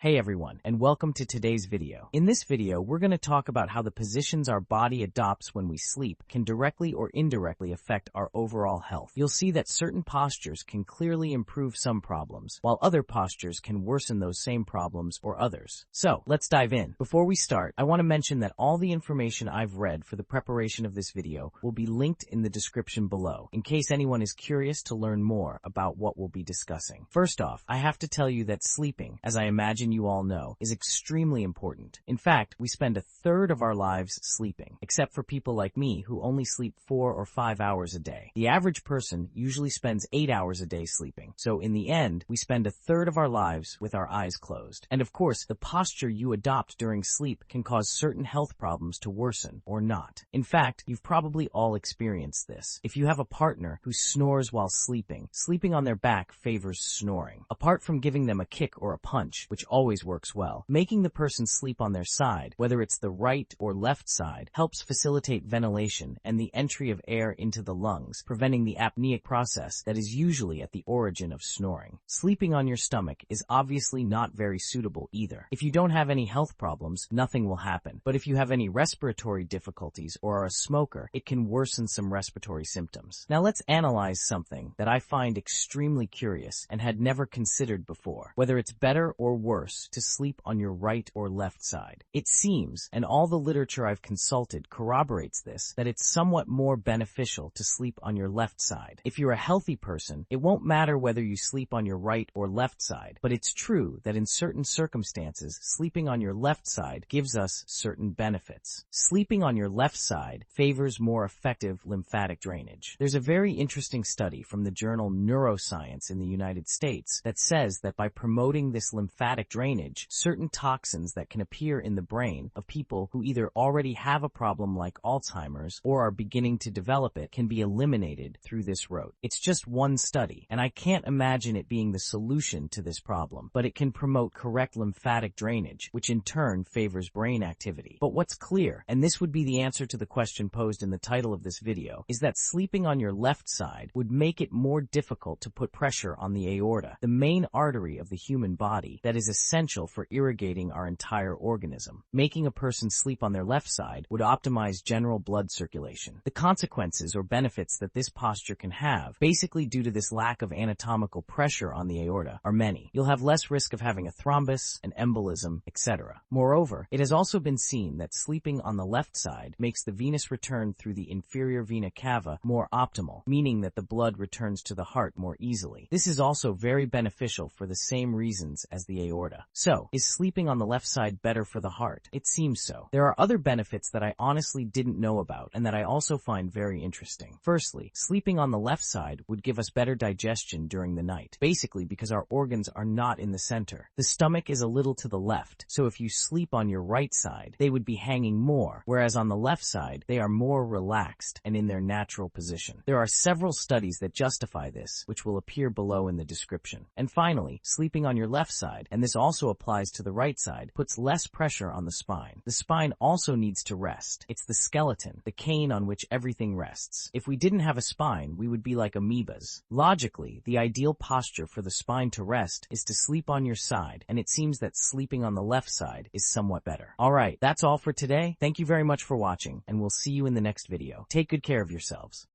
Hey everyone, and welcome to today's video. In this video, we're going to talk about how the positions our body adopts when we sleep can directly or indirectly affect our overall health. You'll see that certain postures can clearly improve some problems, while other postures can worsen those same problems or others. So, let's dive in. Before we start, I want to mention that all the information I've read for the preparation of this video will be linked in the description below, in case anyone is curious to learn more about what we'll be discussing. First off, I have to tell you that sleeping, as I imagine you all know, is extremely important. In fact, we spend a third of our lives sleeping, except for people like me who only sleep 4 or 5 hours a day. The average person usually spends 8 hours a day sleeping. So in the end, we spend a third of our lives with our eyes closed. And of course, the posture you adopt during sleep can cause certain health problems to worsen or not. In fact, you've probably all experienced this. If you have a partner who snores while sleeping, sleeping on their back favors snoring. Apart from giving them a kick or a punch, which always works well, making the person sleep on their side, whether it's the right or left side, helps facilitate ventilation and the entry of air into the lungs, preventing the apneic process that is usually at the origin of snoring. Sleeping on your stomach is obviously not very suitable either. If you don't have any health problems, nothing will happen. But if you have any respiratory difficulties or are a smoker, it can worsen some respiratory symptoms. Now let's analyze something that I find extremely curious and had never considered before, whether it's better or worse to sleep on your right or left side. It seems, and all the literature I've consulted corroborates this, that it's somewhat more beneficial to sleep on your left side. If you're a healthy person, it won't matter whether you sleep on your right or left side, but it's true that in certain circumstances, sleeping on your left side gives us certain benefits. Sleeping on your left side favors more effective lymphatic drainage. There's a very interesting study from the journal Neuroscience in the United States that says that by promoting this lymphatic drainage, certain toxins that can appear in the brain of people who either already have a problem like Alzheimer's or are beginning to develop it can be eliminated through this route. It's just one study, and I can't imagine it being the solution to this problem, but it can promote correct lymphatic drainage, which in turn favors brain activity. But what's clear, and this would be the answer to the question posed in the title of this video, is that sleeping on your left side would make it more difficult to put pressure on the aorta, the main artery of the human body that is essential for irrigating our entire organism. Making a person sleep on their left side would optimize general blood circulation. The consequences or benefits that this posture can have, basically due to this lack of anatomical pressure on the aorta, are many. You'll have less risk of having a thrombus, an embolism, etc. Moreover, it has also been seen that sleeping on the left side makes the venous return through the inferior vena cava more optimal, meaning that the blood returns to the heart more easily. This is also very beneficial for the same reasons as the aorta. So, is sleeping on the left side better for the heart? It seems so. There are other benefits that I honestly didn't know about and that I also find very interesting. Firstly, sleeping on the left side would give us better digestion during the night, basically because our organs are not in the center. The stomach is a little to the left, so if you sleep on your right side, they would be hanging more, whereas on the left side, they are more relaxed and in their natural position. There are several studies that justify this, which will appear below in the description. And finally, sleeping on your left side, and this also applies to the right side, puts less pressure on the spine. The spine also needs to rest. It's the skeleton, the cane on which everything rests. If we didn't have a spine, we would be like amoebas. Logically, the ideal posture for the spine to rest is to sleep on your side, and it seems that sleeping on the left side is somewhat better. Alright, that's all for today. Thank you very much for watching, and we'll see you in the next video. Take good care of yourselves.